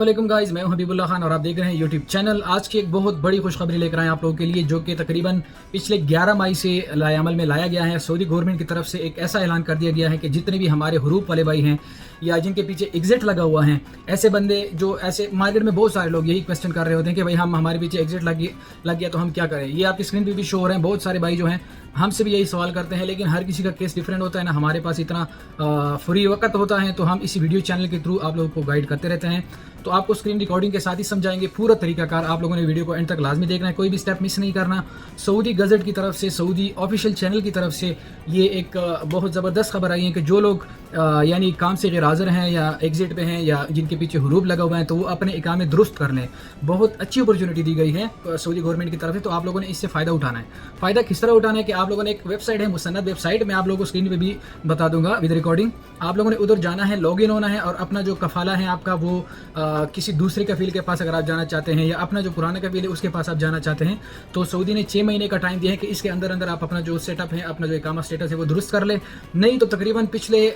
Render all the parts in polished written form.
वालेकुम गाइस, मैं हूं हबीबुल्लाह खान और आप देख रहे हैं यूट्यूब चैनल। आज की एक बहुत बड़ी खुशखबरी लेकर आए आप लोगों के लिए, जो कि तकरीबन पिछले 11 मई से अमल में लाया गया है। सऊदी गवर्नमेंट की तरफ से एक ऐसा ऐलान कर दिया गया है कि जितने भी हमारे हुरूप वाले भाई हैं या जिनके पीछे एग्जिट लगा हुआ है, ऐसे बंदे जो ऐसे मार्केट में बहुत सारे लोग यही क्वेश्चन कर रहे होते हैं कि भाई हमारे पीछे एग्जिट लग गया तो हम क्या करें। ये आपकी स्क्रीन पर भी शो हो रहे हैं। बहुत सारे भाई जो हैं हमसे भी यही सवाल करते हैं, लेकिन हर किसी का केस डिफरेंट होता है ना। हमारे पास इतना फ्री वक्त होता है तो हम इसी वीडियो चैनल के थ्रू आप लोगों को गाइड करते रहते हैं। तो आपको स्क्रीन रिकॉर्डिंग के साथ ही समझाएंगे पूरा तरीकाकार। आप लोगों ने वीडियो को एंड तक लाजमी देखना है, कोई भी स्टेप मिस नहीं करना। सऊदी गज़ट की तरफ से, सऊदी ऑफिशियल चैनल की तरफ से ये एक बहुत ज़बरदस्त खबर आई है कि जो लोग यानी काम से गैर हाज़िर हैं या एग्जिट पे हैं या जिनके पीछे हुरूब लगा हुआ है, तो वो अपने इकामे दुरुस्त कर लें। बहुत अच्छी अपॉर्चुनिटी दी गई है सऊदी गवर्नमेंट की तरफ से, तो आप लोगों ने इससे फ़ायदा उठाना है। फ़ायदा किस तरह उठाना है कि आप लोगों ने एक वेबसाइट है मुसन्नद वेबसाइट, मैं आप लोगों को स्क्रीन पे भी बता दूंगा विद रिकॉर्डिंग। आप लोगों ने उधर जाना है, लॉगिन होना है और अपना जो कफाला है आपका वो किसी दूसरे कफील के पास अगर आप जाना चाहते हैं या अपना जो पुराना कफील है उसके पास आप जाना चाहते हैं, तो सऊदी ने 6 महीने का टाइम दिया है कि इसके अंदर अंदर आप अपना जो सेटअप है, अपना जो इकामा स्टेटस है वो दुरुस्त कर ले। नहीं तो तकरीबन पिछले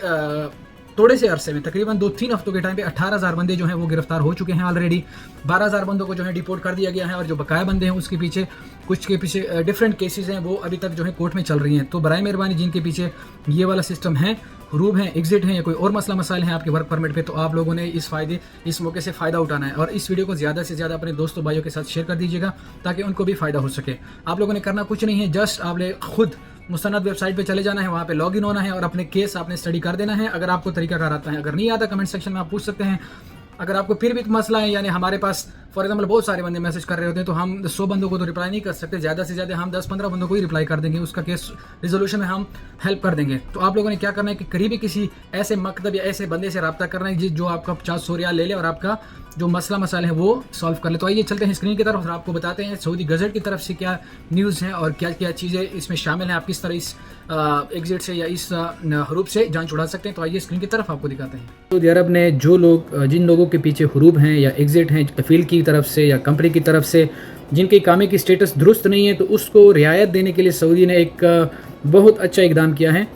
थोड़े से अरसे में तकरीबन 2-3 हफ्तों के टाइम पे 18,000 बंदे जो हैं वो गिरफ्तार हो चुके हैं ऑलरेडी। 12,000 बंदों को जो है डिपोर्ट कर दिया गया है और जो बकाया बंदे हैं उसके पीछे कुछ के पीछे डिफरेंट केसेस हैं वो अभी तक जो है कोर्ट में चल रही हैं। तो बराए मेहरबानी जिनके पीछे ये वाला सिस्टम है, हुरूब हैं, एग्जिट हैं या कोई और मसला मसाइल हैं आपके वर्क परमिट पे, तो आप लोगों ने इस मौके से फ़ायदा उठाना है और इस वीडियो को ज़्यादा से ज़्यादा अपने दोस्तों भाइयों के साथ शेयर कर दीजिएगा ताकि उनको भी फ़ायदा हो सके। आप लोगों ने करना कुछ नहीं है, जस्ट आपने खुद मुसन्नद वेबसाइट पे चले जाना है, वहाँ पे लॉगिन होना है और अपने केस आपने स्टडी कर देना है। अगर आपको तरीकाकार आता है, अगर नहीं आता कमेंट सेक्शन में आप पूछ सकते हैं। अगर आपको फिर भी मसला है, यानी हमारे पास फॉर एग्जाम्पल बहुत सारे बंदे मैसेज कर रहे होते हैं, तो हम 100 बंदों को तो रिप्लाई नहीं कर सकते, ज़्यादा से ज़्यादा हम 10-15 बंदों को ही रिप्लाई कर देंगे, उसका केस रिजोल्यूशन में हम हेल्प कर देंगे। तो आप लोगों ने क्या करना है कि करीबी किसी ऐसे मकतब या ऐसे बंदे से रब्ता करना है जो आपका 50-100 रियाल ले ले और आपका जो मसला मसाइल है वो सॉल्व कर ले। तो आइए चलते हैं स्क्रीन की तरफ और आपको बताते हैं सऊदी गज़ट की तरफ से क्या न्यूज़ है और क्या क्या चीज़ें इसमें शामिल हैं। आप किस तरह इस एग्जिट से या इस हुरूब से जान छुड़ा सकते हैं। तो आइए स्क्रीन की तरफ आपको दिखाते हैं। सऊदी अरब ने जिन लोगों के पीछे हुरूब हैं या एग्जिट हैं कफील की तरफ से या कंपनी की तरफ से, जिनके कामे की स्टेटस दुरुस्त नहीं है, तो उसको रियायत देने के लिए सऊदी ने एक बहुत अच्छा इकदाम किया है।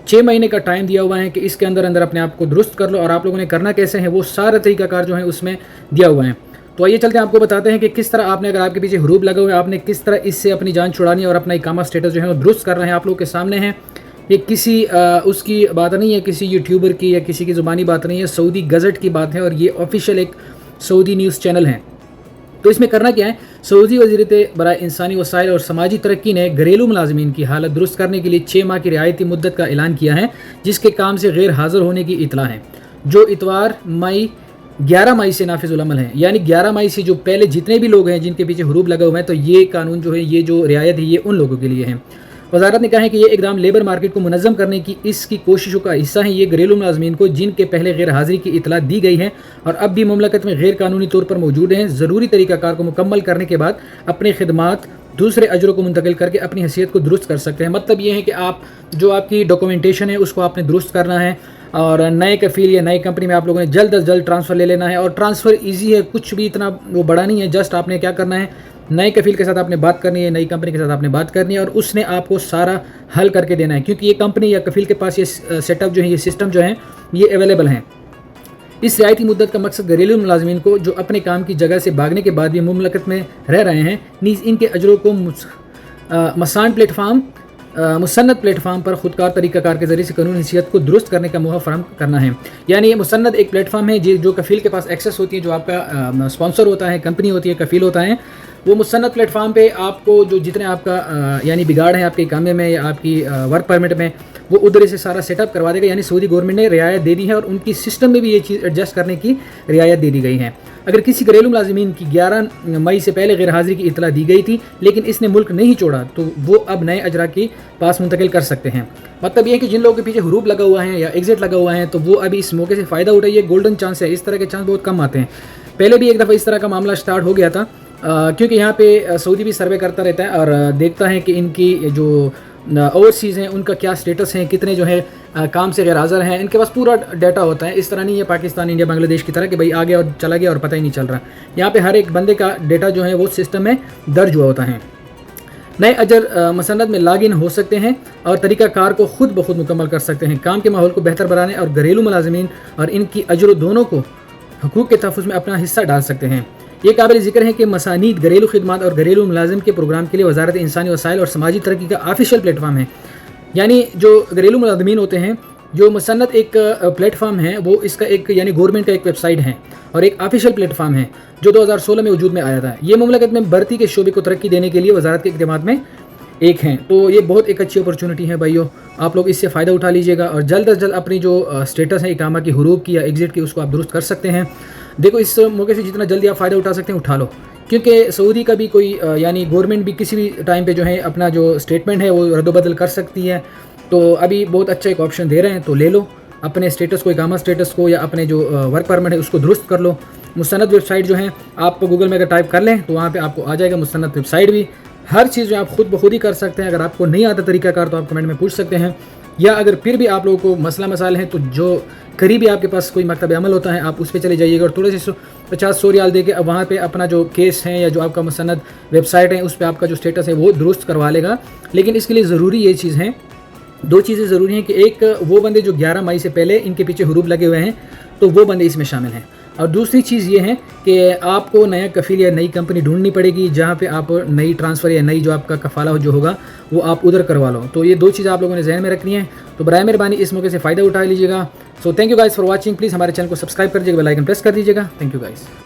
6 महीने का टाइम दिया हुआ है कि इसके अंदर अंदर अपने आप को दुरुस्त कर लो और आप लोगों ने करना कैसे है वो सारा तरीकाकार जो है उसमें दिया हुआ है। तो आइए चलते हैं, आपको बताते हैं कि किस तरह आपने, अगर आपके पीछे हुरूब लगा हुआ है, आपने किस तरह इससे अपनी जान छुड़ानी है और अपना इकामा स्टेटस जो है वो दुरुस्त करना है। आप लोगों के सामने है, ये किसी उसकी बात नहीं है, किसी यूट्यूबर की या किसी की ज़ुबानी बात नहीं है, सऊदी गज़ट की बात है और ये ऑफिशियल एक सऊदी न्यूज़ चैनल है। तो इसमें करना क्या है, सऊदी वज़ीरत बराए इंसानी वसाइल और समाजी तरक्की ने घरेलू मुलाजमीन की हालत दुरुस्त करने के लिए 6 माह की रियायती मुद्दत का ऐलान किया है, जिसके काम से गैर हाज़िर होने की इतला है, जो इतवार 11 मई से नाफिजुल अमल है। यानी 11 मई से जो पहले जितने भी लोग हैं जिनके पीछे हुरूब लगा हुआ है, तो ये कानून जो है, ये जो रियायत है, ये उन लोगों के लिए है। वजारत ने कहा है कि ये इकदाम लेबर मार्केट को मुनज़्ज़म करने की इसकी कोशिशों का हिस्सा है। ये घरेलू मुलाजमीन को जिनके पहले गैर हाज़िरी की इतला दी गई है और अब भी मुमलकत में गैर कानूनी तौर पर मौजूद हैं, ज़रूरी तरीक़ाकार को मुकम्मल करने के बाद अपने खिदमात दूसरे अजरों को मुंतकिल करके अपनी हैसियत को दुरुस्त कर सकते हैं। मतलब ये है कि आपकी डॉक्यूमेंटेशन है उसको आपने दुरुस्त करना है और नए कफील या नई कंपनी में आप लोगों ने जल्द अज जल्द ट्रांसफ़र ले लेना है। और ट्रांसफ़र ईजी है, कुछ भी इतना वो बड़ा नहीं है। जस्ट आपने क्या करना है, नए कफील के साथ आपने बात करनी है, नई कंपनी के साथ आपने बात करनी है और उसने आपको सारा हल करके देना है, क्योंकि ये कंपनी या कफील के पास ये सेटअप जो है, ये सिस्टम जो है, ये अवेलेबल है। इस रियायती मुद्दत का मकसद घरेलू मुलाजमीन को जो अपने काम की जगह से भागने के बाद भी मुमलकत में रह रहे हैं, नीज़ इनके अजरों को मुसन्नद प्लेटफार्म पर खुदकार तरीक़ाकार के ज़रिए से कानूनी हैसियत को दुरुस्त करने का मौका फराहम करना है। यानी ये मुसन्नद एक प्लेटफार्म है जो कफील के पास एक्सेस होती है, जो आपका स्पॉन्सर होता है, कंपनी होती है, कफील होता है, वो मुसन्नद प्लेटफार्म पे आपको जो जितने आपका यानी बिगाड़ है आपके कामे में या आपकी वर्क परमिट में, वो उधर से सारा सेटअप करवा देगा। यानी सऊदी गवर्नमेंट ने रियायत दे दी है और उनकी सिस्टम में भी ये चीज़ एडजस्ट करने की रियायत दे दी गई है। अगर किसी घरेलू मुलाजिमीन की 11 मई से पहले गैर हाज़िरी की इतला दी गई थी लेकिन इसने मुल्क नहीं छोड़ा, तो वो अब नए अजरा के पास मुंतकिल कर सकते हैं। मतलब ये है कि जिन लोगों के पीछे हुरूब लगा हुआ है या एग्जिट लगा हुआ है, तो वो अभी इस मौके से फ़ायदा उठाइए। गोल्डन चांस है, इस तरह के चांस बहुत कम आते हैं। पहले भी एक दफ़ा इस तरह का मामला स्टार्ट हो गया था, क्योंकि यहाँ पे सऊदी भी सर्वे करता रहता है और देखता है कि इनकी जो ओवरसीज़ हैं उनका क्या स्टेटस है, कितने जो है काम से गैर हाज़िर हैं, इनके पास पूरा डाटा होता है। इस तरह नहीं है पाकिस्तान, इंडिया, बांग्लादेश की तरह कि भाई आ गया और चला गया और पता ही नहीं चल रहा। यहाँ पे हर एक बंदे का डाटा जो है वो सिस्टम में दर्ज हुआ होता है। नए अजर मसन्नद में लॉग इन हो सकते हैं और तरीक़ाकार को खुद ब खुद मुकम्मल कर सकते हैं। काम के माहौल को बेहतर बनाने और घरेलू मुलाजमीन और इनकी अजर दोनों को حقوق کے تحفظ میں اپنا حصہ ڈال سکتے ہیں۔ یہ قابل ذکر ہے کہ مسانید گھریلو خدمات اور گھریلو ملازم کے پروگرام کے لیے وزارت انسانی وسائل اور سماجی ترقی کا آفیشیل پلیٹ فارم ہے۔ یعنی جو گھریلو ملازمین ہوتے ہیں، جو مسند ایک پلیٹ فارم ہے، وہ اس کا ایک یعنی گورنمنٹ کا ایک ویب سائٹ ہے اور ایک آفیشیل پلیٹ فارم ہے جو 2016 میں وجود میں آیا تھا۔ یہ مملکت میں بھرتی کے شعبے کو ترقی دینے کے لیے وزارت کے اقدامات میں ایک ہیں۔ تو یہ بہت ایک اچھی اپرچونٹی ہے بھائیو، آپ لوگ اس سے فائدہ اٹھا لیجیے گا اور جلد از جلد اپنی جو اسٹیٹس ہے اقامہ کی، حروف کی یا ایگزٹ کی، اس کو آپ درست کر سکتے ہیں۔ دیکھو اس موقع سے جتنا جلدی آپ فائدہ اٹھا سکتے ہیں اٹھا لو، کیونکہ سعودی کا بھی کوئی یعنی گورنمنٹ بھی کسی بھی ٹائم پہ جو ہے اپنا جو اسٹیٹمنٹ ہے وہ رد و بدل کر سکتی ہے۔ تو ابھی بہت اچھا ایک آپشن دے رہے ہیں، تو لے لو اپنے اسٹیٹس کو، اقامہ اسٹیٹس کو یا اپنے جو ورک پرمٹ ہے اس کو درست کر لو۔ مستند ویب سائٹ جو ہیں آپ گوگل میں اگر ٹائپ کر لیں تو وہاں پہ آپ کو آ جائے گا مستند ویب سائٹ بھی۔ ہر چیز جو آپ خود بخود ہی کر سکتے ہیں۔ اگر آپ کو نہیں آتا طریقہ کار تو آپ کمنٹ میں پوچھ سکتے ہیں، یا اگر پھر بھی آپ لوگوں کو مسئلہ مسائل ہیں تو جو قریبی آپ کے پاس کوئی مکتب عمل ہوتا ہے آپ اس پہ چلے جائیے گا اور تھوڑے سے 50-100 ریال دے کے وہاں پہ اپنا جو کیس ہے یا جو آپ کا مستند ویب سائٹ ہے اس پہ آپ کا جو اسٹیٹس ہے وہ درست کروا لے گا۔ لیکن اس کے لیے ضروری یہ چیز ہے، دو چیزیں ضروری ہیں کہ ایک وہ بندے جو 11 مئی سے پہلے ان کے پیچھے حروف لگے ہوئے ہیں تو وہ بندے اس میں شامل ہیں، اور دوسری چیز یہ ہے کہ آپ کو نیا کفیل یا نئی کمپنی ڈھونڈنی پڑے گی جہاں پہ آپ نئی ٹرانسفر یا نئی جو آپ کا کفالہ جو ہوگا وہ آپ ادھر کروا لو۔ تو یہ دو چیزیں آپ لوگوں نے ذہن میں رکھنی ہے، تو برائے مہربانی اس موقع سے فائدہ اٹھا لیجیے گا۔ So thank you guys for watching, please ہمارے چینل کو سبسکرائب کر دیجیے گا، بیل آئکن پریس کر دیجیے گا۔ Thank you guys.